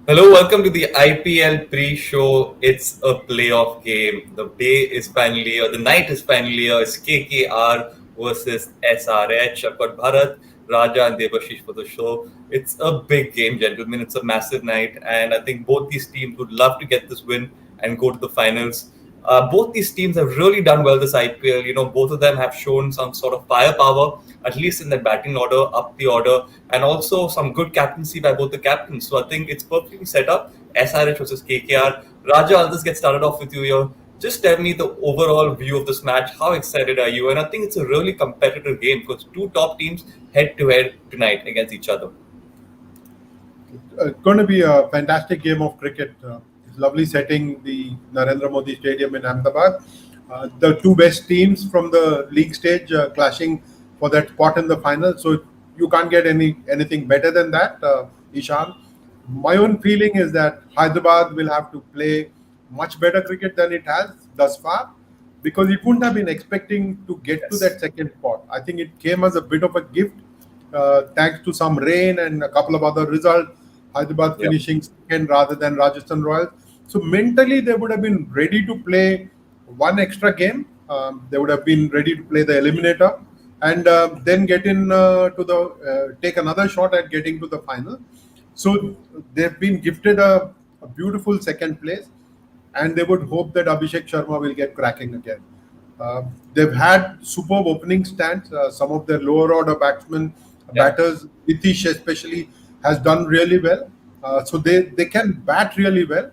Hello, welcome to the IPL pre-show. It's a playoff game. The day is finally here. The night is finally here. It's KKR versus SRH. I've got Bharat, Raja, and Devashish for the show. It's a big game, gentlemen. It's a massive night, and I think both these teams would love to get this win and go to the finals. Both these teams have really done well this IPL. Both of them have shown some sort of firepower, at least in their batting order, up the order, and also some good captaincy by both the captains. So I think it's perfectly set up. SRH versus KKR. Raja, I'll just get started off with you here. Just tell me the overall view of this match. How excited are you? And I think it's a really competitive game because two top teams head to head tonight against each other. It's going to be a fantastic game of cricket. It's lovely setting, the Narendra Modi Stadium in Ahmedabad. The two best teams from the league stage clashing for that spot in the final. So you can't get anything better than that, Ishan. My own feeling is that Hyderabad will have to play much better cricket than it has thus far because it wouldn't have been expecting to get to Yes. that second spot. I think it came as a bit of a gift thanks to some rain and a couple of other results. Hyderabad Yeah. finishing second rather than Rajasthan Royals. So mentally, they would have been ready to play one extra game. They would have been ready to play the eliminator and then get in to the take another shot at getting to the final. So they've been gifted a beautiful second place, and they would hope that Abhishek Sharma will get cracking again. They've had superb opening stands. Some of their lower order Yeah. batters, Nitish especially, has done really well. So they can bat really well.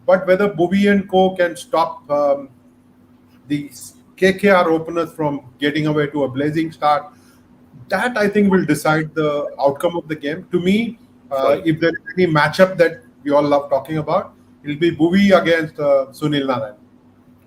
But whether Bhuvi and Co can stop the KKR openers from getting away to a blazing start, that I think will decide the outcome of the game. To me, Sorry. if there is any matchup that we all love talking about, it'll be Bhuvi against Sunil Narayan.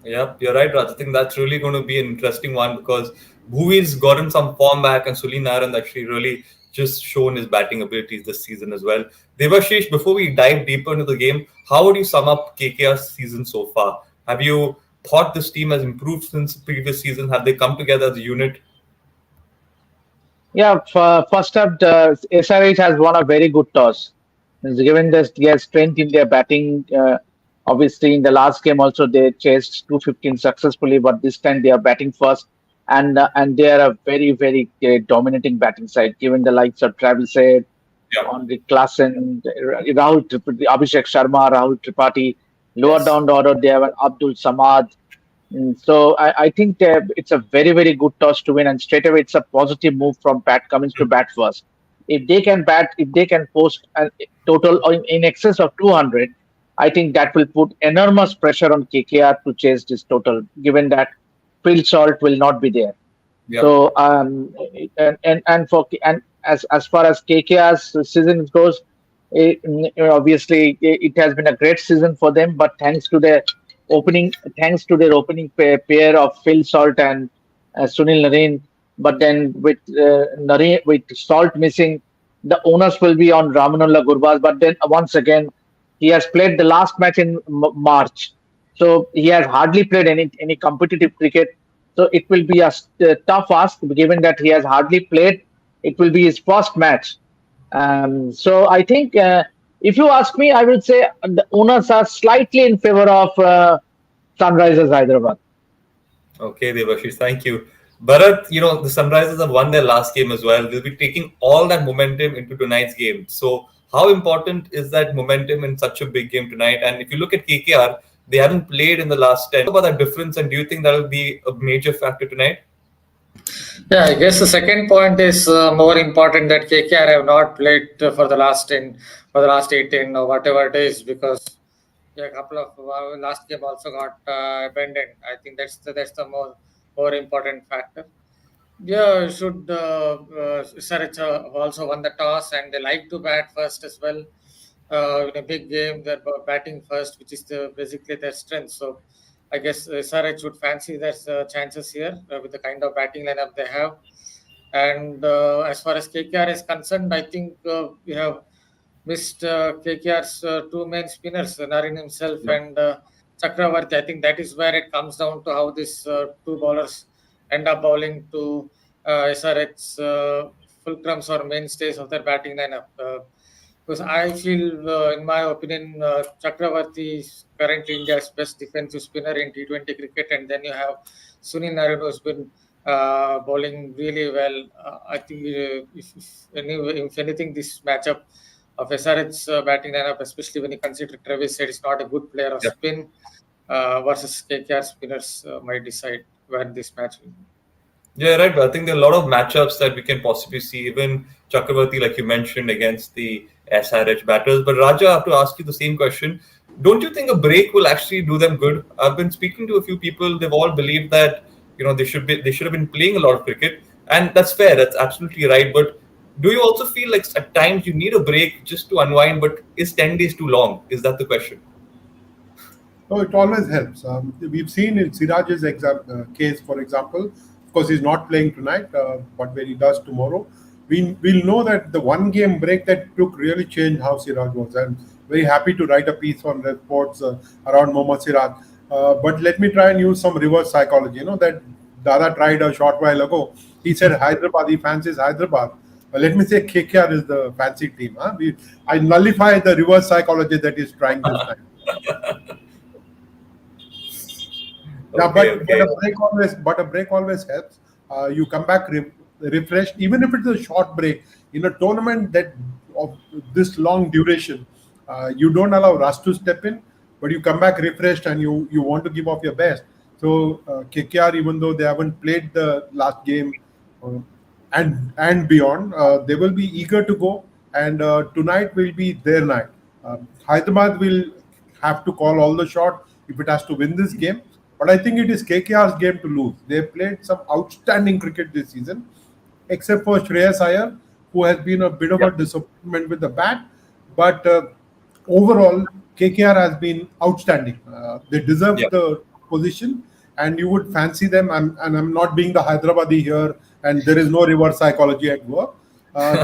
Yeah, you're right, Raj. I think that's really going to be an interesting one because Bhuvi's gotten some form back and Suli Naran actually really just shown his batting abilities this season as well. Devashish, before we dive deeper into the game, how would you sum up KKR's season so far? Have you thought this team has improved since the previous season? Have they come together as a unit? Yeah, first up, SRH has won a very good toss. Given that their strength in their batting, obviously in the last game also they chased 215 successfully, but this time they are batting first, and they are a very dominating batting side. Given the likes of Travis Head, Yeah. Andre Klassen, Abhishek Sharma, Rahul Tripathi, lower Yes. down the order they have an Abdul Samad. So I think it's a very good toss to win, and straight away it's a positive move from Pat Cummins to bat first. If they can post a total in excess of 200, I think that will put enormous pressure on KKR to chase this total, given that Phil Salt will not be there. Yeah. So and as far as KKR's season goes, obviously it has been a great season for them. But thanks to their opening pair of Phil Salt and Sunil Narine. But then with Salt missing, the onus will be on Ramanullah Gurbaz. But then once again, he has played the last match in March, so he has hardly played any competitive cricket. So it will be a tough ask, given that he has hardly played. It will be his first match. So I think, if you ask me, I would say the owners are slightly in favor of Sunrisers Hyderabad. Okay, Devashish, thank you. Bharat, the Sunrisers have won their last game as well. They'll be taking all that momentum into tonight's game. So, how important is that momentum in such a big game tonight? And if you look at KKR, they haven't played in the last 10. What about that difference? And do you think that will be a major factor tonight? Yeah, I guess the second point is more important that KKR have not played for the last 18 or whatever it is because yeah, a couple of last game also got abandoned. I think that's the more important factor. Yeah, should SRH also won the toss and they like to bat first as well. In a big game, they're batting first, which is basically their strength. So I guess SRH would fancy their chances here with the kind of batting lineup they have. And as far as KKR is concerned, I think we have missed KKR's two main spinners, Narin himself Yeah. and Chakravarti. I think that is where it comes down to how these two bowlers end up bowling to SRH's fulcrums or mainstays of their batting lineup. Because I feel, in my opinion, Chakravarti is currently India's best defensive spinner in T20 cricket, and then you have Sunil Narine, who's been bowling really well. I think if anything, this matchup of SRH batting lineup, especially when you consider Travis said is not a good player of Yeah. spin, versus KKR spinners might decide where this match will be. Yeah, right. But I think there are a lot of matchups that we can possibly see. Even Chakravarti, like you mentioned, against the SRH batters. But Raja, I have to ask you the same question. Don't you think a break will actually do them good? I've been speaking to a few people. They've all believed that they should have been playing a lot of cricket, and that's fair. That's absolutely right. But do you also feel like at times you need a break just to unwind? But is 10 days too long? Is that the question? So it always helps. We've seen in Siraj's case, for example, of course, he's not playing tonight, but when he does tomorrow, we'll know that the one game break that took really changed how Siraj was. I'm very happy to write a piece on Red Sports around Mohammad Siraj. But let me try and use some reverse psychology. You know, that Dada tried a short while ago. He said Hyderabad, he fancies Hyderabad. Let me say KKR is the fancy team. Huh? I nullify the reverse psychology that he's trying this time. Yeah, Okay, but okay. a break always helps. You come back refreshed, even if it's a short break in a tournament that of this long duration. You don't allow rush to step in, but you come back refreshed and you want to give off your best. So KKR, even though they haven't played the last game uh, and beyond, they will be eager to go. And tonight will be their night. Hyderabad will have to call all the shot if it has to win this game. But I think it is KKR's game to lose. They played some outstanding cricket this season, except for Shreyas Iyer, who has been a bit of Yeah, a disappointment with the bat. But overall, KKR has been outstanding. They deserve yeah. the position, and you would fancy them. And I'm not being the Hyderabadi here, and there is no reverse psychology at work.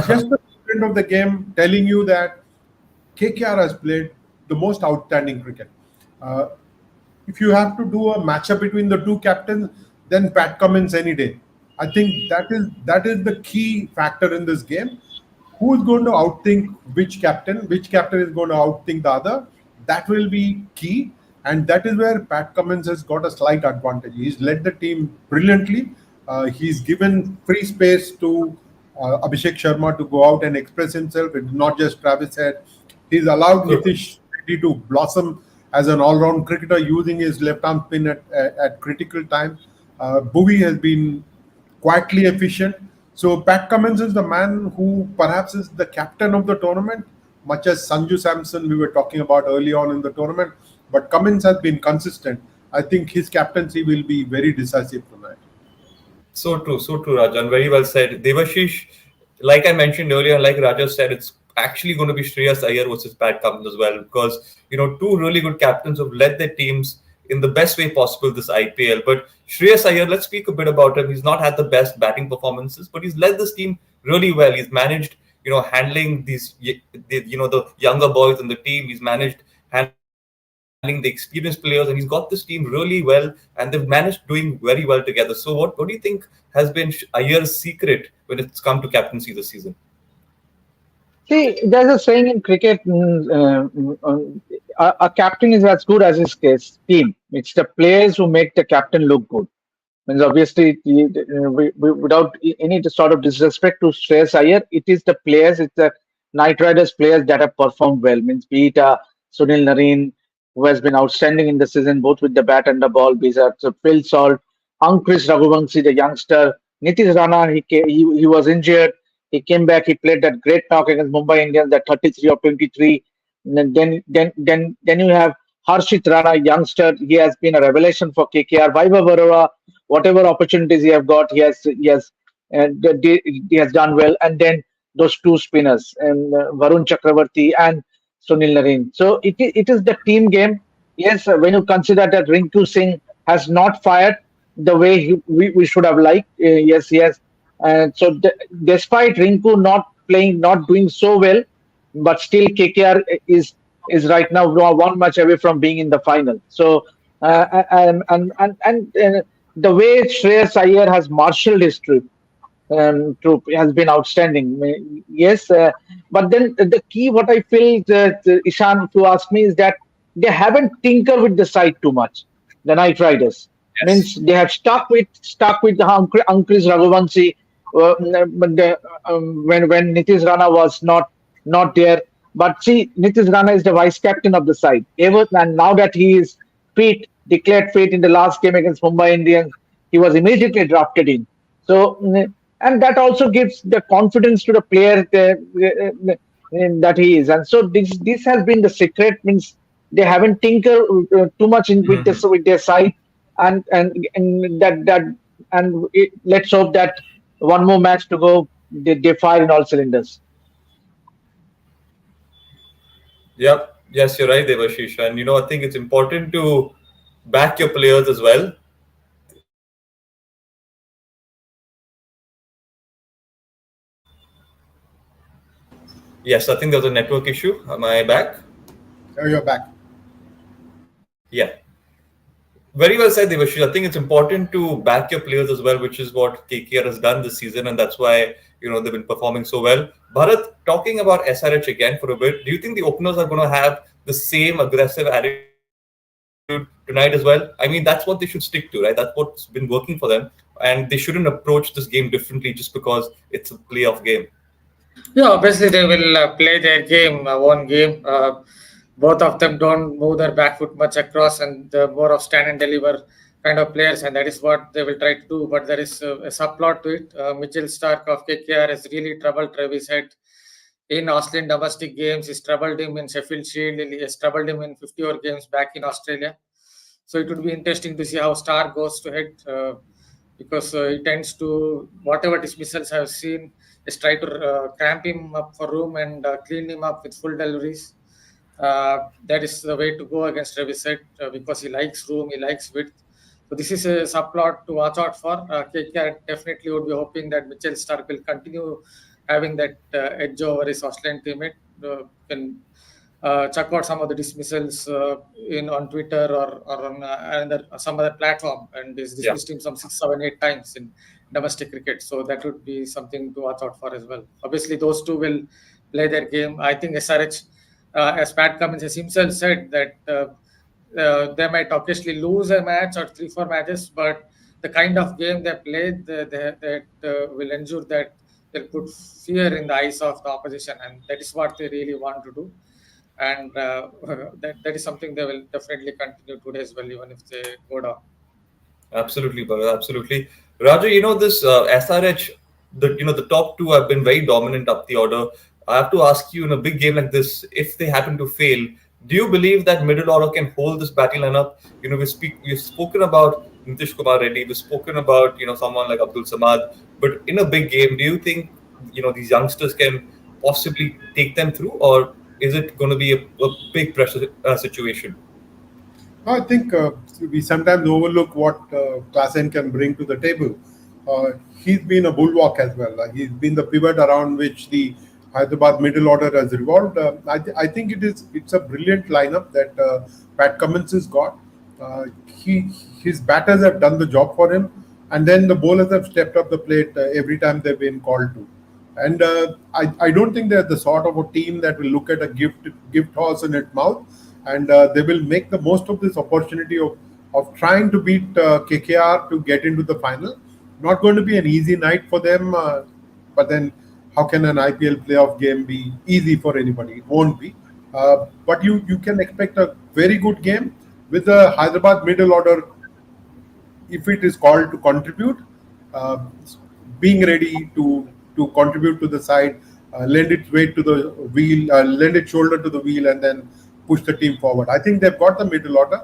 Just the end of the game telling you that KKR has played the most outstanding cricket. Uh, if you have to do a matchup between the two captains, then Pat Cummins any day. I think that is the key factor in this game. Who is going to outthink which captain? Which captain is going to outthink the other? That will be key, and that is where Pat Cummins has got a slight advantage. He's led the team brilliantly. He's given free space to Abhishek Sharma to go out and express himself. It's not just Travis Head. He's allowed So true. Nitish Reddy to blossom as an all-round cricketer using his left-arm spin at critical times. Bowie has been quietly efficient. So Pat Cummins is the man who perhaps is the captain of the tournament, much as Sanju Samson we were talking about early on in the tournament. But Cummins has been consistent. I think his captaincy will be very decisive tonight. So true, Rajan. Very well said. Devashish, like I mentioned earlier, like Raja said, it's actually going to be Shreyas Iyer versus Pat Cummins as well because, two really good captains have led their teams in the best way possible this IPL. But Shreyas Iyer, let's speak a bit about him. He's not had the best batting performances, but he's led this team really well. He's managed, handling the younger boys in the team. He's managed handling the experienced players, and he's got this team really well, and they've managed doing very well together. So, what do you think has been Iyer's secret when it's come to captaincy this season? See, there's a saying in cricket: a captain is as good as his team. It's the players who make the captain look good. Means obviously, without any sort of disrespect to Shreyas Iyer, it is the players, it's the Knight Riders players that have performed well. Means be it Sunil Narine, who has been outstanding in the season, both with the bat and the ball. Be it Phil Salt, Chris Raghuvanshi, the youngster, Nitish Rana, he was injured. He came back. He played that great knock against Mumbai Indians, that 33 or 23. And then you have Harshit Rana, youngster. He has been a revelation for KKR. Vaibhav Barua, whatever opportunities he have got, he has done well. And then those two spinners, and Varun Chakravarti and Sunil Narine. So it is the team game. Yes, when you consider that Rinku Singh has not fired the way we should have liked. Yes, yes. And so despite Rinku not playing, not doing so well, but still KKR is right now one match away from being in the final. So and the way Shreyas Iyer has marshaled his trip, troop has been outstanding. Yes, but then the key, what I feel, Ishan, if you ask me, is that they haven't tinkered with the side too much. The Knight Riders Yes. means they have stuck with the Ankush Raghuvanshi. But when Nitish Rana was not there, but see, Nitish Rana is the vice captain of the side. Ever and now that he is declared fit in the last game against Mumbai Indians, he was immediately drafted in. So, and that also gives the confidence to the player that he is. And so this has been the secret. Means they haven't tinkered too much in with this Mhm. with their side, and let's hope that one more match to go, they fire in all cylinders. Yep. Yes, you're right, Devashish. And I think it's important to back your players as well. Yes, I think there was a network issue. Am I back? You're back. Yeah. Very well said, Devashish. I think it's important to back your players as well, which is what KKR has done this season, and that's why they've been performing so well. Bharat, talking about SRH again for a bit, do you think the openers are going to have the same aggressive attitude tonight as well? I mean, that's what they should stick to, right? That's what's been working for them, and they shouldn't approach this game differently just because it's a playoff game. Yeah, obviously they will play their game, one game. Both of them don't move their back foot much across, and more of stand and deliver kind of players, and that is what they will try to do. But there is a subplot to it. Mitchell Stark of KKR has really troubled Travis Head in Australian domestic games. He's troubled him in Sheffield Shield. He has troubled him in 50-over games back in Australia. So it would be interesting to see how Stark goes to Head. Because he tends to, whatever dismissals I've seen, is try to cramp him up for room and clean him up with full deliveries. That is the way to go against Revisite because he likes room, he likes width. So this is a subplot to watch out for. KKR definitely would be hoping that Mitchell Stark will continue having that edge over his Australian teammate. Can check out some of the dismissals in on Twitter or on some other platform, and he's Yeah. dismissed him some 6, 7, 8 times in domestic cricket. So that would be something to watch out for as well. Obviously, those two will play their game. I think SRH, as Pat Cummins has himself said, that they might occasionally lose a match or 3, 4 matches, but the kind of game they played that will ensure that they'll put fear in the eyes of the opposition, and that is what they really want to do. And that is something they will definitely continue today as well, even if they go down. Absolutely, Bharat. Absolutely, Raju. This SRH, the top two have been very dominant up the order. I have to ask you, in a big game like this, if they happen to fail, do you believe that middle order can hold this battle lineup? We've spoken about Nitish Kumar Reddy, we've spoken about someone like Abdul Samad, but in a big game, do you think these youngsters can possibly take them through, or is it going to be a big pressure situation? I think we sometimes overlook what Klassen can bring to the table. He's been a bulwark as well. He's been the pivot around which the Hyderabad middle order has revolved. I think it's a brilliant lineup that Pat Cummins has got. His batters have done the job for him, and then the bowlers have stepped up the plate every time they've been called to. And I don't think they're the sort of a team that will look at a gift horse in its mouth, and they will make the most of this opportunity of trying to beat KKR to get into the final. Not going to be an easy night for them, but then how can an IPL playoff game be easy for anybody? It won't be. But you can expect a very good game with the Hyderabad middle order if it is called to contribute, uh, being ready to contribute to the side, lend its weight to the wheel, lend its shoulder to the wheel, and then push the team forward. I think they've got the middle order.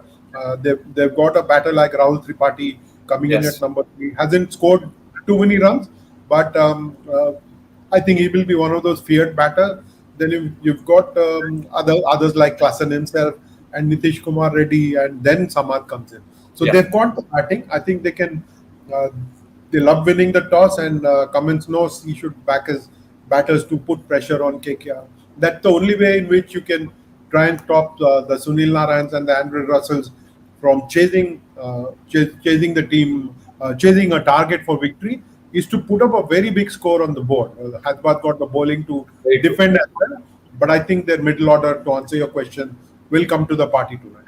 They've got a batter like Rahul Tripathi coming in at Yes. number 3. Hasn't scored too many runs, but I think he will be one of those feared batters. Then you've got others like Klassen himself and Nitish Kumar Reddy, and then Samad comes in. So Yeah. they've got the batting. I think they can. Uh, they love winning the toss, and Cummins knows he should back his batters to put pressure on KKR. That's the only way in which you can try and stop the Sunil Narayans and the Andrew Russells from chasing the team, chasing a target for victory. is to put up a very big score on the board. Hyderabad got the bowling to Very true. defend as well, but I think their middle order, to answer your question, will come to the party tonight.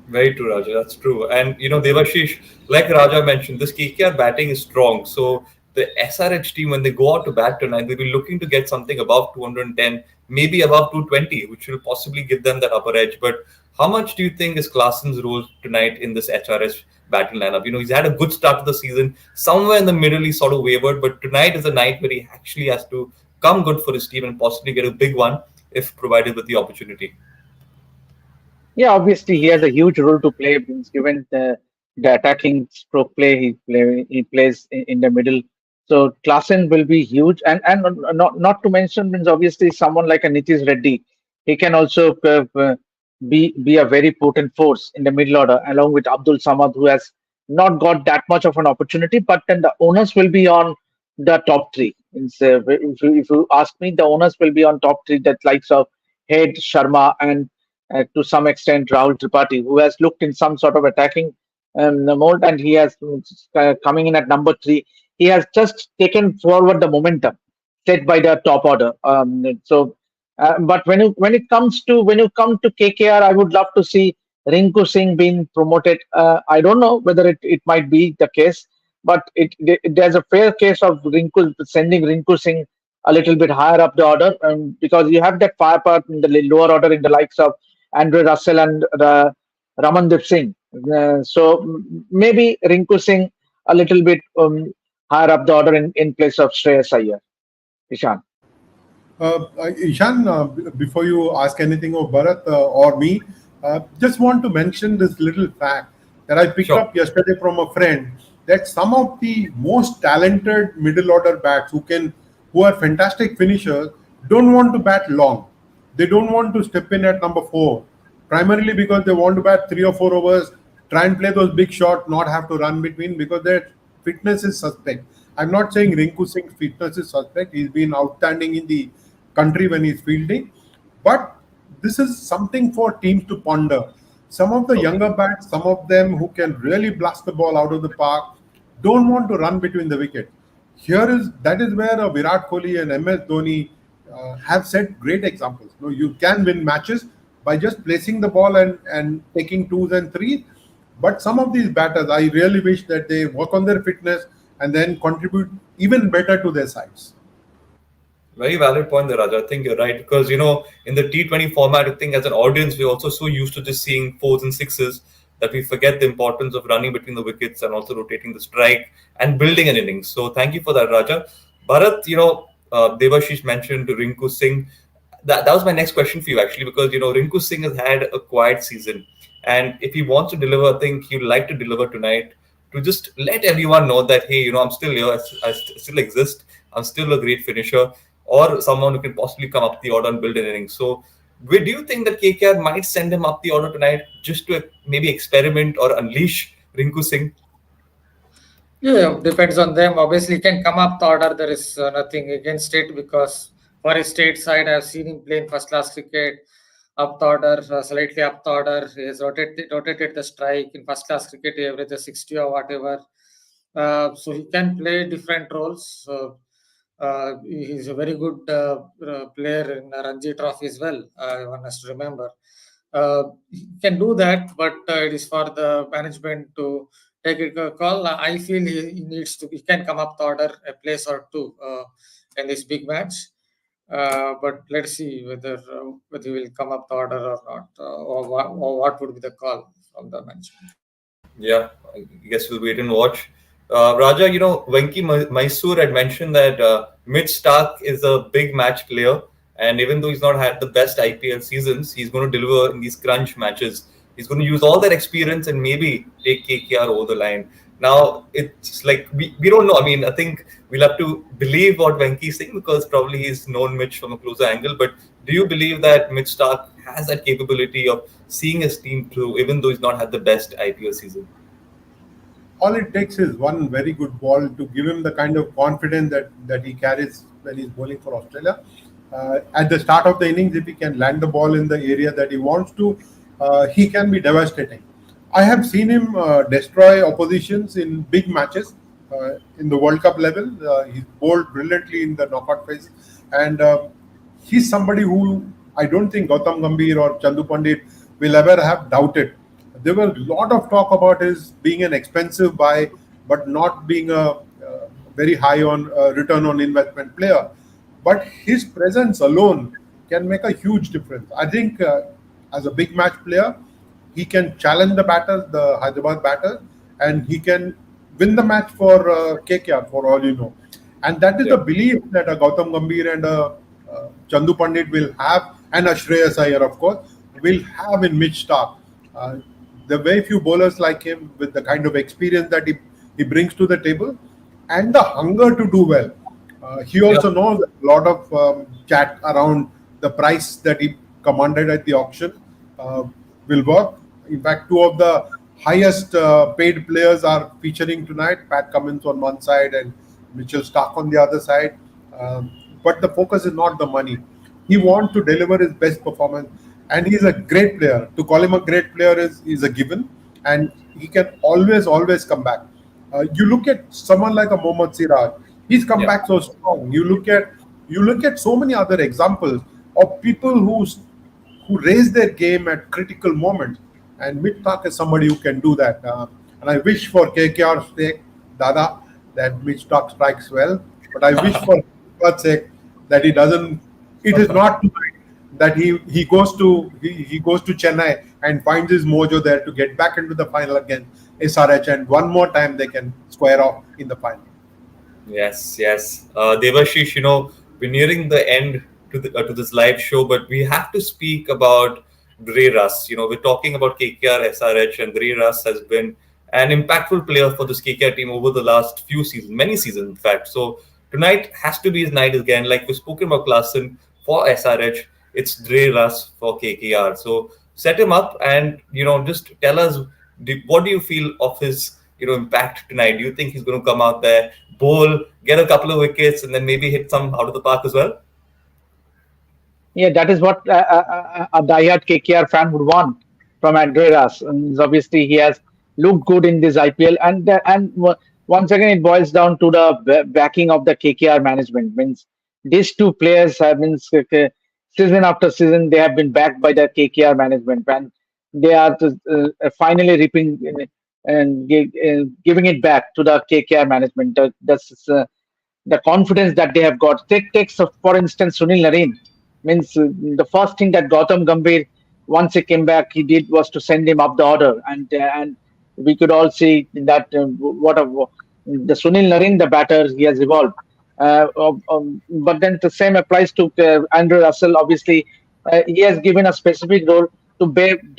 Very true, Raja. That's true. And Devashish, like Raja mentioned, this KKR batting is strong. So the SRH team, when they go out to bat tonight, they'll be looking to get something above 210, maybe above 220, which will possibly give them that upper edge. But how much do you think is Klaasen's role tonight in this HRS batting lineup? He's had a good start to the season. Somewhere in the middle, he sort of wavered, but tonight is a night where he actually has to come good for his team and possibly get a big one if provided with the opportunity. Yeah, obviously he has a huge role to play. Given the attacking stroke play, he plays in the middle. So Klaasen will be huge, and not to mention means obviously someone like a Nitish Reddy, he can also be a very potent force in the middle order along with Abdul Samad, who has not got that much of an opportunity. But then the onus will be on the top three. If you ask me, the onus will be on top three, that likes of Head, Sharma, and to some extent Rahul Tripathi, who has looked in some sort of attacking mode, and he has coming in at number three. He has just taken forward the momentum set by the top order. But when you come to KKR, I would love to see Rinku Singh being promoted. I don't know whether it might be the case, but there's a fair case of sending Rinku Singh a little bit higher up the order, because you have that firepower in the lower order in the likes of Andre Russell and Ramandeep Singh. Maybe Rinku Singh a little bit higher up the order in place of Shreyas Iyer. Ishan. Ishan, before you ask anything of Bharat or me, just want to mention this little fact that I picked up yesterday from a friend, that some of the most talented middle order bats who are fantastic finishers don't want to bat long. They don't want to step in at number 4, primarily because they want to bat 3 or 4 overs, try and play those big shots, not have to run between, because their fitness is suspect. I'm not saying Rinku Singh's fitness is suspect. He's been outstanding in the country when he's fielding. But this is something for teams to ponder. Some of the younger bats, some of them who can really blast the ball out of the park, don't want to run between the wickets. That is where Virat Kohli and MS Dhoni have set great examples. You can win matches by just placing the ball and taking 2s and 3s. But some of these batters, I really wish that they work on their fitness and then contribute even better to their sides. Very valid point there, Raja. I think you're right, because in the T20 format, I think as an audience we're also so used to just seeing 4s and 6s that we forget the importance of running between the wickets and also rotating the strike and building an innings. So thank you for that, Raja. Bharat, Devashish mentioned Rinku Singh. That was my next question for you, actually, because Rinku Singh has had a quiet season, and if he wants to deliver, I think he'd like to deliver tonight, to just let everyone know that, hey, I'm still here, I still exist, I'm still a great finisher, or someone who can possibly come up the order and build an innings. So, do you think that KKR might send him up the order tonight just to maybe experiment or unleash Rinku Singh? Yeah, depends on them. Obviously, he can come up the order. There is nothing against it, because for his state side, I've seen him play in first class cricket, up the order, slightly up the order. He has rotated the strike. In first class cricket, he averages 60 or whatever. So he can play different roles. He's a very good player in Ranji Trophy as well. One has to remember. He can do that, but it is for the management to take a call. I feel he can come up the order a place or two in this big match. But let's see whether he will come up the order or not, or what would be the call from the management. Yeah, I guess we'll wait and watch. Raja, Venki Mysore had mentioned that Mitch Stark is a big match player, and even though he's not had the best IPL seasons, he's going to deliver in these crunch matches. He's going to use all that experience and maybe take KKR over the line. Now, it's like we don't know. I mean, I think we'll have to believe what Venki's saying, because probably he's known Mitch from a closer angle. But do you believe that Mitch Stark has that capability of seeing his team through, even though he's not had the best IPL season? All it takes is one very good ball to give him the kind of confidence that he carries when he's bowling for Australia. At the start of the innings, if he can land the ball in the area that he wants to, he can be devastating. I have seen him destroy oppositions in big matches. in the World Cup level. He's bowled brilliantly in the knockout phase, and he's somebody who I don't think Gautam Gambhir or Chandu Pandit will ever have doubted. There were a lot of talk about his being an expensive buy, but not being a very high on return on investment player. But his presence alone can make a huge difference. I think as a big match player, he can challenge the batters, the Hyderabad batters, and he can win the match for KKR, for all you know. And that is the Yeah. belief that a Gautam Gambhir and a Chandu Pandit will have, and a Shreyas Iyer, of course, will have in Mitch Stark. Uh, there are very few bowlers like him with the kind of experience that he brings to the table and the hunger to do well. He Yeah. also knows a lot of chat around the price that he commanded at the auction uh, will work. In fact, two of the highest paid players are featuring tonight: Pat Cummins on one side and Mitchell Stark on the other side. Um, but the focus is not the money. He wants to deliver his best performance, and he's a great player. To call him a great player is a given, and he can always come back. You look at someone like a Mohammad Siraj; he's come Yeah. back so strong. You look at so many other examples of people who raise their game at critical moments, and Mitch is somebody who can do that. And I wish for KKR's sake, Dada, that Mitch strikes well. But I wish for God's sake that he doesn't. It is not tonight that he goes to Chennai and finds his mojo there to get back into the final against SRH, and one more time they can square off in the final. Yes, yes. Devashish, we're nearing the end to this live show, but we have to speak about Dre Russ. We're talking about KKR, SRH, and Dre Russ has been an impactful player for this KKR team over the last few seasons, many seasons, in fact. So tonight has to be his night again. Like we've spoken about Klassen for SRH, it's Dre Russ for KKR. So set him up and, just tell us what do you feel of his impact tonight? Do you think he's going to come out there, bowl, get a couple of wickets, and then maybe hit some out of the park as well? Yeah, that is what a diehard KKR fan would want from Andreas. And obviously, he has looked good in this IPL, once again, it boils down to the backing of the KKR management. Means these two players have been season after season they have been backed by the KKR management, and they are finally reaping and giving it back to the KKR management. That's the confidence that they have got. For instance, Sunil Narine. Means the first thing that Gautam Gambhir, once he came back, he did was to send him up the order, and we could all see that the Sunil Narine, the batter, he has evolved. But then the same applies to Andrew Russell. Obviously, he has given a specific role to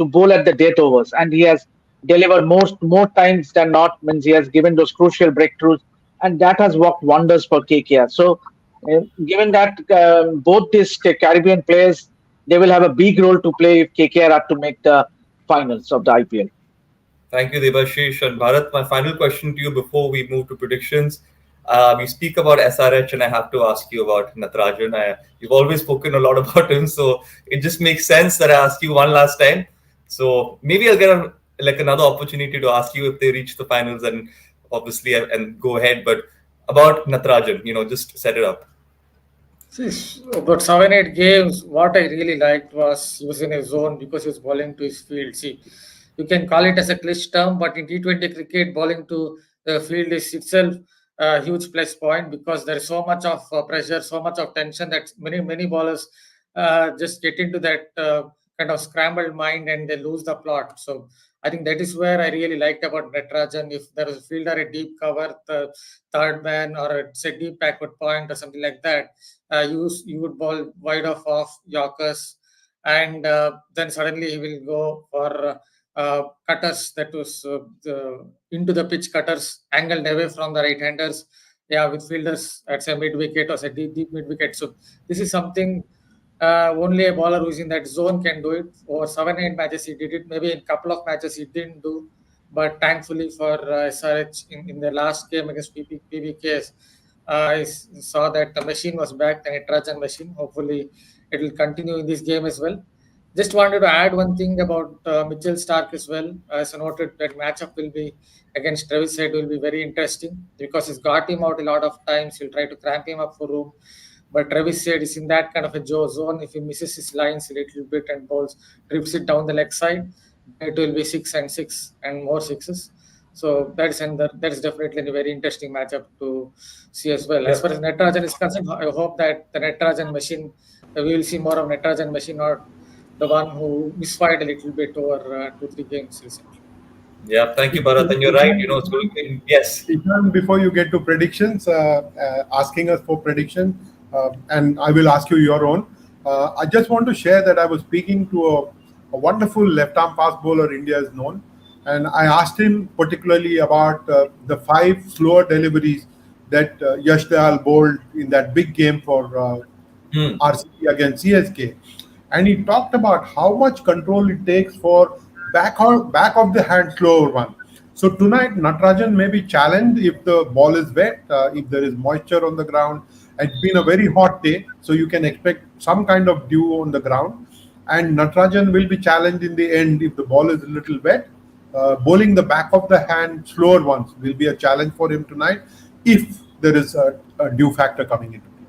bowl at the death overs, and he has delivered more times than not. Means he has given those crucial breakthroughs, and that has worked wonders for KKR. So, given that both these Caribbean players, they will have a big role to play if KKR are to make the finals of the IPL. Thank you, Devashish. And Bharat, my final question to you before we move to predictions. We speak about SRH, and I have to ask you about Natarajan. You've always spoken a lot about him, so it just makes sense that I ask you one last time. So maybe I'll get another opportunity to ask you if they reach the finals and obviously and go ahead. But about Natarajan, just set it up. See, about 7, 8 games, what I really liked was he was in his zone because he was bowling to his field. See, you can call it as a glitch term, but in T20 cricket, bowling to the field is itself a huge plus point because there is so much of pressure, so much of tension that many bowlers just get into that kind of scrambled mind and they lose the plot. So I think that is where I really liked about Natarajan. If there is a fielder a deep cover, the third man, or it's a deep backward point or something like that, you would bowl wide off Yorkers, and then suddenly he will go for cutters that was into the pitch cutters angled away from the right handers. Yeah, with fielders at say mid wicket or say deep mid wicket. So this is something only a bowler who's in that zone can do it. Over 7, 8 matches he did it. Maybe in a couple of matches he didn't do, but thankfully for SRH in the last game against PBKs, saw that the machine was back, the Nitrogen machine. Hopefully, it will continue in this game as well. Just wanted to add one thing about Mitchell Stark as well. As I noted, that matchup will be against Travis Head will be very interesting because he's got him out a lot of times. He'll try to cramp him up for room. But Travis Head is in that kind of a zone. If he misses his lines a little bit and balls, trips it down the leg side, it will be 6 and 6 and more sixes. So that's definitely a very interesting matchup to see as well. As far as Natarajan is concerned, I hope that the Natarajan machine, we will see more of Natarajan machine, not the one who misfired a little bit over 2-3 games recently. Yeah, thank you, Bharat. And you're right. So yes. Ishan, before you get to predictions, asking us for prediction, and I will ask you your own. I just want to share that I was speaking to a wonderful left-arm fast bowler India is known, and I asked him particularly about the 5 slower deliveries that Yash Dayal bowled in that big game for RCB against CSK, and he talked about how much control it takes for back of the hand slower one. So tonight, Natarajan may be challenged if the ball is wet, if there is moisture on the ground. It's been a very hot day, so you can expect some kind of dew on the ground. And Natarajan will be challenged in the end if the ball is a little wet. Bowling the back of the hand slower ones will be a challenge for him tonight if there is a dew factor coming into play.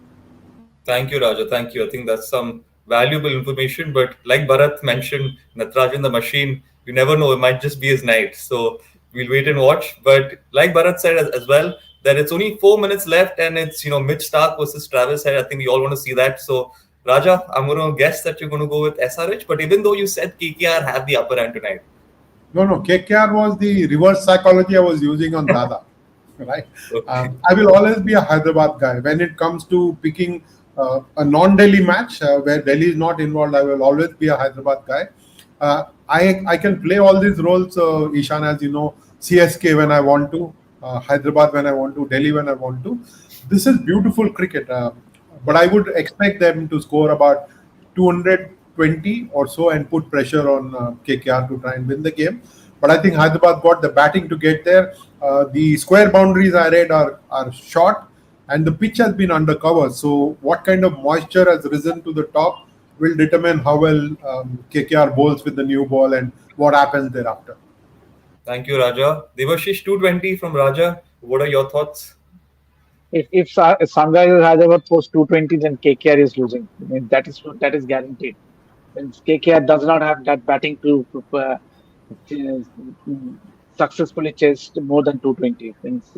Thank you, Raja. Thank you. I think that's some valuable information. But like Bharat mentioned, Natarajan the machine, you never know. It might just be his night. So we'll wait and watch. But like Bharat said as well, that it's only 4 minutes left and it's, Mitch Stark versus Travis Head. I think we all want to see that. So, Raja, I'm going to guess that you're going to go with SRH. But even though you said KKR have the upper hand tonight. No. KKR was the reverse psychology I was using on Dada. Right? Okay. I will always be a Hyderabad guy. When it comes to picking a non-Delhi match where Delhi is not involved, I will always be a Hyderabad guy. I can play all these roles, Ishan, as you know, CSK when I want to, Hyderabad when I want to, Delhi when I want to. This is beautiful cricket, but I would expect them to score about 220 or so and put pressure on KKR to try and win the game. But I think Hyderabad got the batting to get there. The square boundaries I read are short, and the pitch has been undercover. So what kind of moisture has risen to the top will determine how well KKR bowls with the new ball and what happens thereafter. Thank you, Raja. Devashish 220 from Raja. What are your thoughts? If Sunrisers Hyderabad post 220, then KKR is losing. I mean, that is guaranteed. Since KKR does not have that batting to successfully chase more than 220. Means,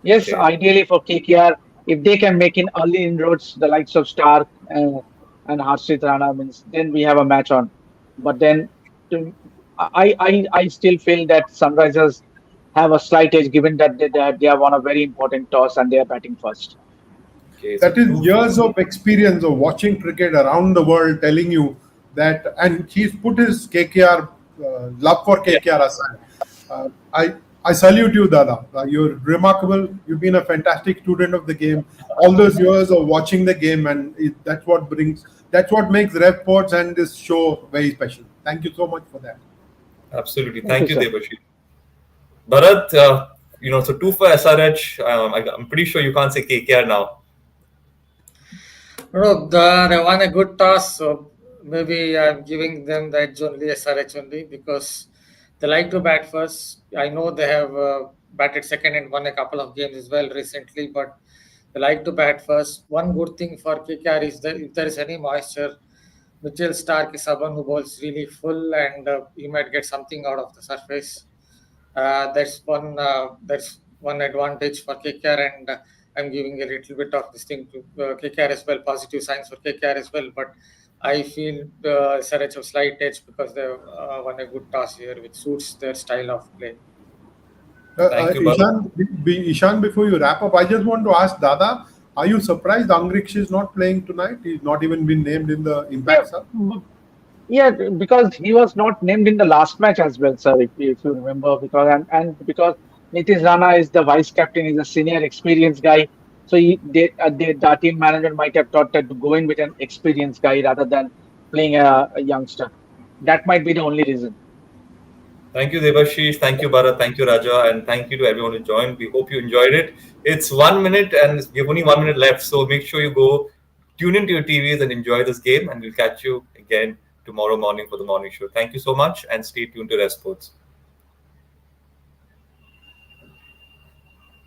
yes, Okay. ideally for KKR, if they can make in early inroads, the likes of Stark and Harshit Rana, means then we have a match on. But then I still feel that Sunrisers have a slight edge given that they have won a very important toss and they are batting first. Okay. So That is years 250. of experience of watching cricket around the world telling you that, and he's put his KKR love for Yeah. KKR aside. I salute you, Dada. You're remarkable. You've been a fantastic student of the game. All those years of watching the game, and that's what makes RevPorts and this show very special. Thank you so much for that. Absolutely. Thank you, Thank you, sir. Devashish. Bharat, so 2 for SRH. I'm pretty sure you can't say KKR now. No, they won a good toss, so maybe I'm giving them the edge only, SRH only, because they like to bat first. I know they have batted second and won a couple of games as well recently, but they like to bat first. One good thing for KKR is that if there is any moisture, Mitchell Stark is someone who bowls really full and he might get something out of the surface. That's one advantage for KKR, and I'm giving a little bit of this thing to KKR as well, positive signs for KKR as well. But I feel SRH have slight edge because they won a good toss here, which suits their style of play. Thank you, Bharat. Ishan, before you wrap up, I just want to ask Dada, are you surprised Angriksh is not playing tonight? He's not even been named in the Yeah, impact, sir. yeah, because he was not named in the last match as well, sir. If you remember, and because Nitish Rana is the vice captain, he's a senior, experienced guy. So the team manager might have thought that to go in with an experienced guy rather than playing a youngster. That might be the only reason. Thank you, Devashish. Thank you, Bharat. Thank you, Raja. And thank you to everyone who joined. We hope you enjoyed it. It's 1 minute and we have only 1 minute left. So make sure you go tune into your TVs and enjoy this game. And we'll catch you again tomorrow morning for the morning show. Thank you so much, and stay tuned to Rest Sports.